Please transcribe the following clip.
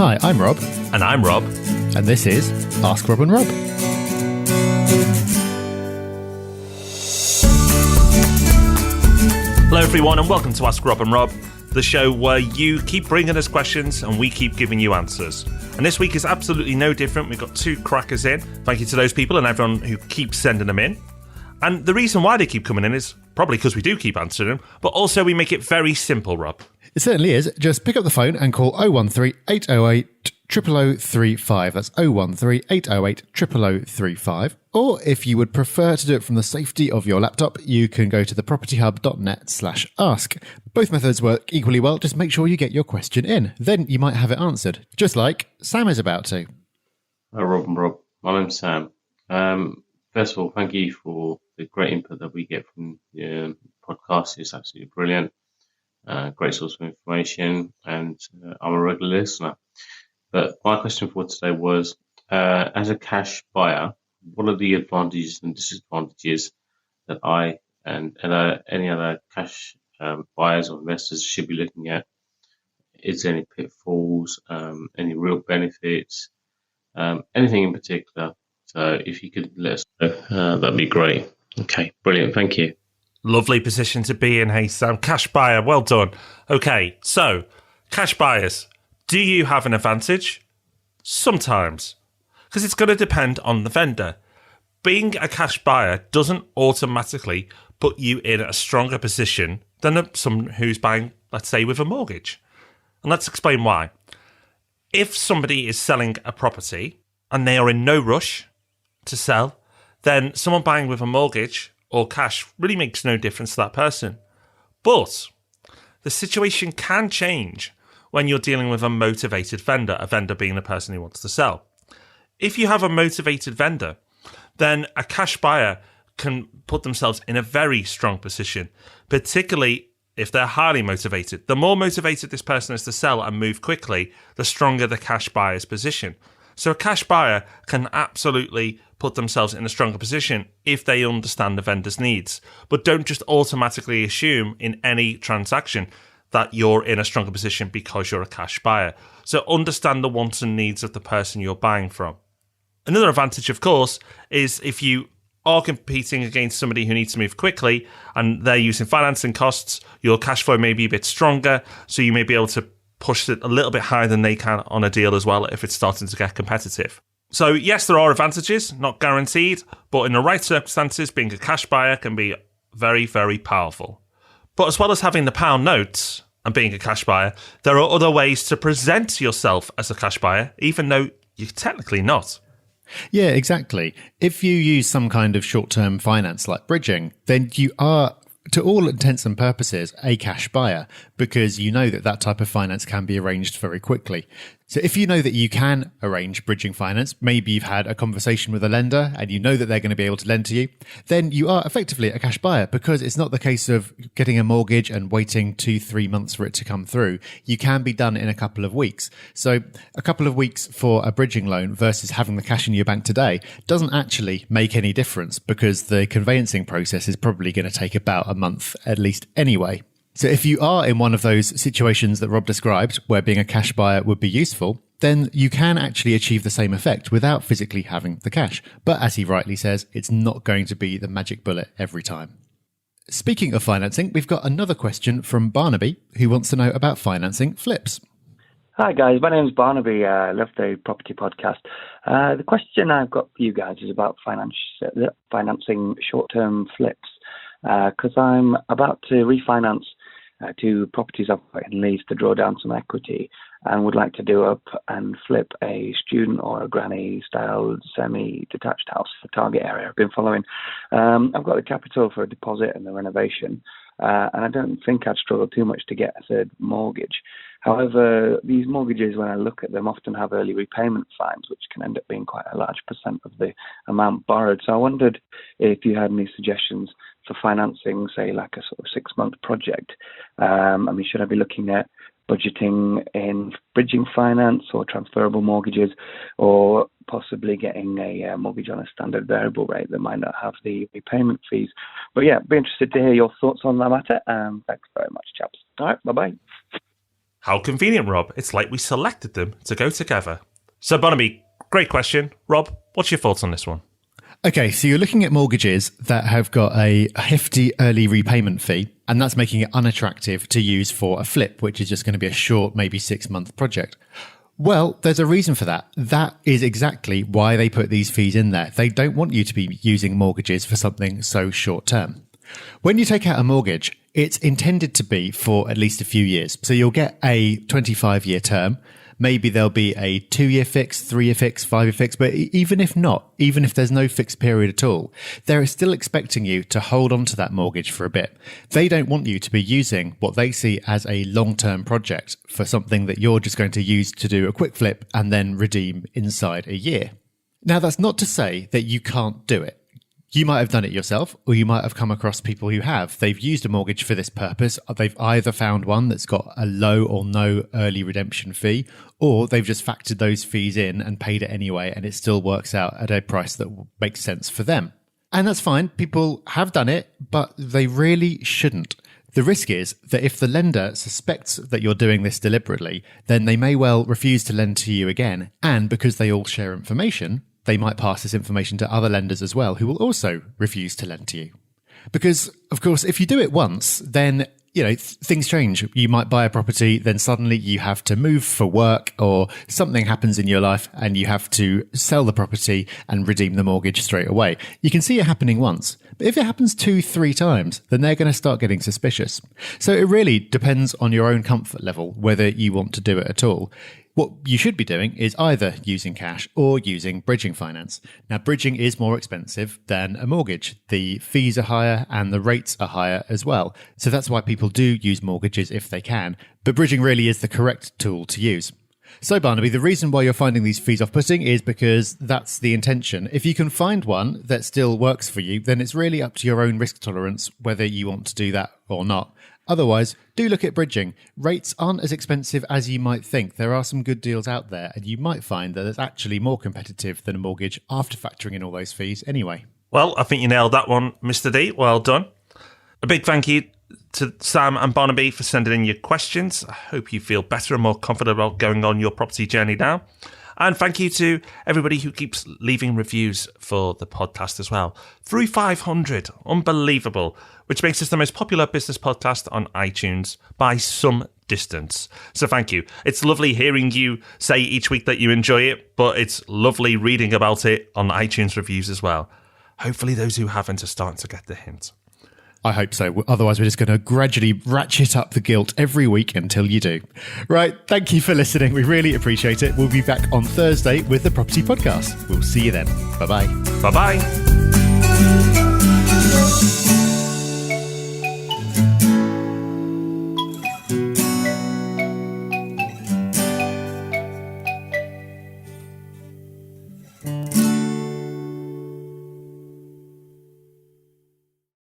Hi, I'm Rob. And I'm Rob. And this is Ask Rob and Rob. Hello everyone and welcome to Ask Rob and Rob, the show where you keep bringing us questions and we keep giving you answers. And this week is absolutely no different. We've got two crackers in. Thank you to those people and everyone who keeps sending them in. And the reason why they keep coming in is probably because we do keep answering them, but also we make it very simple, Rob. It certainly is. Just pick up the phone and call 013 808 00035. That's 013 808 00035. Or if you would prefer to do it from the safety of your laptop, you can go to thepropertyhub.net/ask. Both methods work equally well. Just make sure you get your question in. Then you might have it answered, just like Sam is about to. Hi, Rob and Rob. My name's Sam. First of all, thank you for the great input that we get from your podcast. It's absolutely brilliant. Great source of information, and I'm a regular listener. But my question for today was, as a cash buyer, what are the advantages and disadvantages that I and any other cash buyers or investors should be looking at? Is there any pitfalls, any real benefits, anything in particular? So if you could let us know, that'd be great. Okay, brilliant. Thank you. Lovely position to be in, hey Sam. Cash buyer, well done. Okay, so cash buyers, do you have an advantage? Sometimes, because it's going to depend on the vendor. Being a cash buyer doesn't automatically put you in a stronger position than someone who's buying, let's say, with a mortgage. And let's explain why. If somebody is selling a property and they are in no rush to sell, then someone buying with a mortgage or cash really makes no difference to that person. But the situation can change when you're dealing with a motivated vendor, a vendor being the person who wants to sell. If you have a motivated vendor, then a cash buyer can put themselves in a very strong position, particularly if they're highly motivated. The more motivated this person is to sell and move quickly, the stronger the cash buyer's position. So a cash buyer can absolutely put themselves in a stronger position if they understand the vendor's needs. But don't just automatically assume in any transaction that you're in a stronger position because you're a cash buyer. So understand the wants and needs of the person you're buying from. Another advantage, of course, is if you are competing against somebody who needs to move quickly and they're using financing costs, your cash flow may be a bit stronger, so you may be able to push it a little bit higher than they can on a deal as well if it's starting to get competitive. So yes, there are advantages, not guaranteed, but in the right circumstances, being a cash buyer can be very, very powerful. But as well as having the pound notes and being a cash buyer, there are other ways to present yourself as a cash buyer, even though you're technically not. Yeah, exactly. If you use some kind of short-term finance like bridging, then you are, to all intents and purposes, a cash buyer because you know that that type of finance can be arranged very quickly. So if you know that you can arrange bridging finance, maybe you've had a conversation with a lender and you know that they're going to be able to lend to you, then you are effectively a cash buyer because it's not the case of getting a mortgage and waiting 2-3 months for it to come through. You can be done in a couple of weeks. So a couple of weeks for a bridging loan versus having the cash in your bank today doesn't actually make any difference because the conveyancing process is probably going to take about a month at least anyway. So if you are in one of those situations that Rob described, where being a cash buyer would be useful, then you can actually achieve the same effect without physically having the cash. But as he rightly says, it's not going to be the magic bullet every time. Speaking of financing, we've got another question from Barnaby, who wants to know about financing flips. Hi guys, my name's Barnaby. I love the property podcast. The question I've got for you guys is about financing short-term flips. Because I'm about to refinance 2 properties I've got in lease to draw down some equity and would like to do up and flip a student or a granny style semi-detached house for target area I've been following. I've got the capital for a deposit and the renovation, and I don't think I'd struggle too much to get a third mortgage. However, these mortgages, when I look at them, often have early repayment fines, which can end up being quite a large percent of the amount borrowed. So I wondered if you had any suggestions for financing, say, like a sort of 6-month project. Should I be looking at budgeting in bridging finance or transferable mortgages, or possibly getting a mortgage on a standard variable rate that might not have the repayment fees? But yeah, be interested to hear your thoughts on that matter. Thanks very much, chaps. All right, bye-bye. How convenient, Rob. It's like we selected them to go together. So, Barnaby, great question. Rob, what's your thoughts on this one? Okay, so you're looking at mortgages that have got a hefty early repayment fee, and that's making it unattractive to use for a flip, which is just going to be a short, maybe 6-month project. Well, there's a reason for that. That is exactly why they put these fees in there. They don't want you to be using mortgages for something so short term. When you take out a mortgage, it's intended to be for at least a few years. So you'll get a 25-year term. Maybe there'll be a 2-year fix, 3-year fix, 5-year fix, but even if not, even if there's no fixed period at all, they're still expecting you to hold on to that mortgage for a bit. They don't want you to be using what they see as a long-term project for something that you're just going to use to do a quick flip and then redeem inside a year. Now, that's not to say that you can't do it. You might have done it yourself, or you might have come across people who have. They've used a mortgage for this purpose. They've either found one that's got a low or no early redemption fee, or they've just factored those fees in and paid it anyway, and it still works out at a price that makes sense for them. And that's fine. People have done it, but they really shouldn't. The risk is that if the lender suspects that you're doing this deliberately, then they may well refuse to lend to you again. And because they all share information, they might pass this information to other lenders as well, who will also refuse to lend to you. Because, of course, if you do it once, then, things change. You might buy a property, then suddenly you have to move for work, or something happens in your life and you have to sell the property and redeem the mortgage straight away. You can see it happening once. But if it happens 2-3 times, then they're going to start getting suspicious. So it really depends on your own comfort level, whether you want to do it at all. What you should be doing is either using cash or using bridging finance. Now, bridging is more expensive than a mortgage. The fees are higher and the rates are higher as well. So that's why people do use mortgages if they can. But bridging really is the correct tool to use. So, Barnaby, the reason why you're finding these fees off-putting is because that's the intention. If you can find one that still works for you, then it's really up to your own risk tolerance whether you want to do that or not. Otherwise, do look at bridging. Rates aren't as expensive as you might think. There are some good deals out there, and you might find that it's actually more competitive than a mortgage after factoring in all those fees anyway. Well, I think you nailed that one, Mr. D. Well done. A big thank you to Sam and Barnaby for sending in your questions. I hope you feel better and more confident about going on your property journey now. And thank you to everybody who keeps leaving reviews for the podcast as well. Through 500. Unbelievable. Which makes us the most popular business podcast on iTunes by some distance. So thank you. It's lovely hearing you say each week that you enjoy it, but it's lovely reading about it on iTunes reviews as well. Hopefully those who haven't are starting to get the hint. I hope so. Otherwise, we're just going to gradually ratchet up the guilt every week until you do. Right. Thank you for listening. We really appreciate it. We'll be back on Thursday with the Property Podcast. We'll see you then. Bye-bye. Bye-bye.